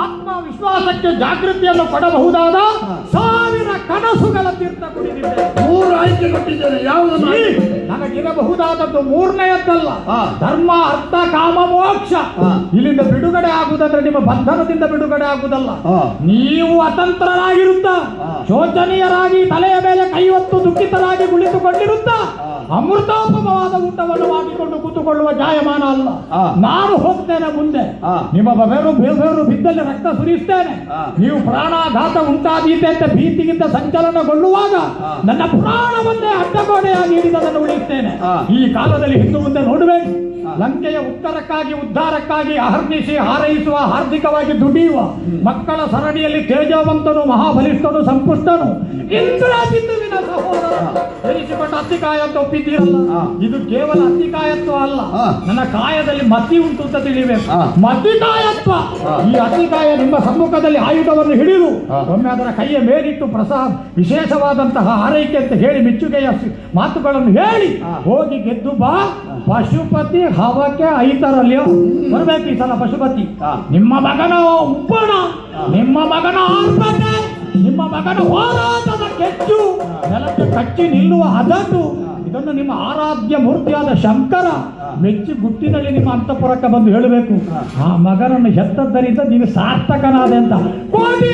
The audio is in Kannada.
ಆತ್ಮವಿಶ್ವಾಸಕ್ಕೆ ಜಾಗೃತಿಯನ್ನು ಕೊಡಬಹುದಾದ 1000 ಕನಸುಗಳ ತೀರ್ಥ ಕುಡಿದಿದ್ದೇನೆ. 3 ಆಯ್ಕೆ ಕೊಟ್ಟಿದ್ದೇನೆ. ಯಾವುದನ್ನು ನನಗಿರಬಹುದಾದದ್ದು 3ನೇಯದ್ದಲ್ಲ. ಧರ್ಮ, ಅರ್ಥ, ಕಾಮ, ಮೋಕ್ಷ. ಇಲ್ಲಿಂದ ಬಿಡುಗಡೆ ಆಗುವುದಂದ್ರೆ ನಿಮ್ಮ ಬಂಧನದಿಂದ ಬಿಡುಗಡೆ ಆಗುವುದಲ್ಲ. ನೀವು ಅತಂತ್ರರಾಗಿರುತ್ತ, ಶೋಚನೀಯರಾಗಿ ತಲೆಯ ಮೇಲೆ ಕೈ ಹೊತ್ತು ದುಃಖಿತರಾಗಿ ಕುಳಿತುಕೊಂಡಿರುತ್ತ ಅಮೃತೋಪಮವಾದ ಊಟವನ್ನು ಮಾಡಿಕೊಂಡು ಕೂತುಕೊಳ್ಳುವ ಜಾಯಮಾನ ಅಲ್ಲ. ನಾನು ಹೋಗ್ತೇನೆ ಮುಂದೆ. ನಿಮ್ಮ ಬೇರು ಬಿದ್ದಲ್ಲಿ ರಕ್ತ ಸುರಿಸ್ತೇನೆ. ನೀವು ಪ್ರಾಣಾಘಾತ ಉಂಟಾದೀತೆ ಅಂತ ಭೀತಿಗಿಂತ ಸಂಚಲನಗೊಳ್ಳುವಾಗ ನನ್ನ ಪ್ರಾಣವನ್ನೇ ಅಡ್ಡಗೋಡೆಯಾಗಿ ಹಿಡಿದದನ್ನು ಉಳಿಸ್ತೇನೆ. ಈ ಕಾಲದಲ್ಲಿ ಹಿಂದೆ ಮುಂದೆ ನೋಡಬೇಡಿ. ಲಂಕೆಯ ಉತ್ತರಕ್ಕಾಗಿ ಉದ್ಧಾರಕ್ಕಾಗಿ ಅಹರ್ನಿಶಿ ಹಾರೈಸುವ, ಹಾರ್ದಿಕವಾಗಿ ದುಡಿಯುವ ಮಕ್ಕಳ ಸರಣಿಯಲ್ಲಿ ತೇಜವಂತನು, ಮಹಾಬಲಿಷ್ಠನು, ಸಂಪುಷ್ಟನು ಇಂದ್ರಜಿತ್ತುವಿನ ಸಹೋದರ ಎನಿಸಿಕೊಂಡ ಅತಿಕಾಯತ್ವ ಒಪ್ಪಿದ್ದೀರಲ್ಲ. ಇದು ಕೇವಲ ಅತಿಕಾಯತ್ವ ಅಲ್ಲ, ನನ್ನ ಕಾಯದಲ್ಲಿ ಮತಿ ಉಂಟು ಅಂತ ತಿಳಿಬೇಕು. ಮತಿಕಾಯತ್ವ. ಈ ಅತಿಕಾಯ ನಿಮ್ಮ ಸಮ್ಮುಖದಲ್ಲಿ ಆಯುಧವನ್ನು ಹಿಡಿದು ಒಮ್ಮೆ ಅದರ ಕೈಯ ಮೇಲಿಟ್ಟು ವಿಶೇಷವಾದಂತಹ ಆರೈಕೆ ಅಂತ ಹೇಳಿ ಮೆಚ್ಚುಗೆಯ ಮಾತುಗಳನ್ನು ಹೇಳಿ ಹೋಗಿ ಗೆದ್ದು ಬಾ. ಪಶುಪತಿ ಹವಕ್ಕೆ 5ರಲ್ಲಿ ಬರ್ಬೇಕು ಈ ಸಲ ಪಶುಪತಿ. ನಿಮ್ಮ ಮಗನ ಉಪ್ಪಣ, ನಿಮ್ಮ ಮಗನ ಆರ್ಭಟ, ನಿಮ್ಮ ಮಗನ ಹೋರಾಟದ ಕೆಚ್ಚು, ನೆಲಕ್ಕೆ ಕಚ್ಚಿ ನಿಲ್ಲುವ ಹದಟು, ಇದನ್ನು ನಿಮ್ಮ ಆರಾಧ್ಯ ಮೂರ್ತಿಯಾದ ಶಂಕರ ಮೆಚ್ಚಿ ಗುಟ್ಟಿನಲ್ಲಿ ನಿಮ್ಮ ಅಂತಃಪುರಕ್ಕೆ ಬಂದು ಹೇಳಬೇಕು, ಆ ಮಗನನ್ನು ಹೆತ್ತದ್ದರಿಂದ ನೀವು ಸಾರ್ಥಕನಾದೆ ಅಂತ. ಕೋಟಿ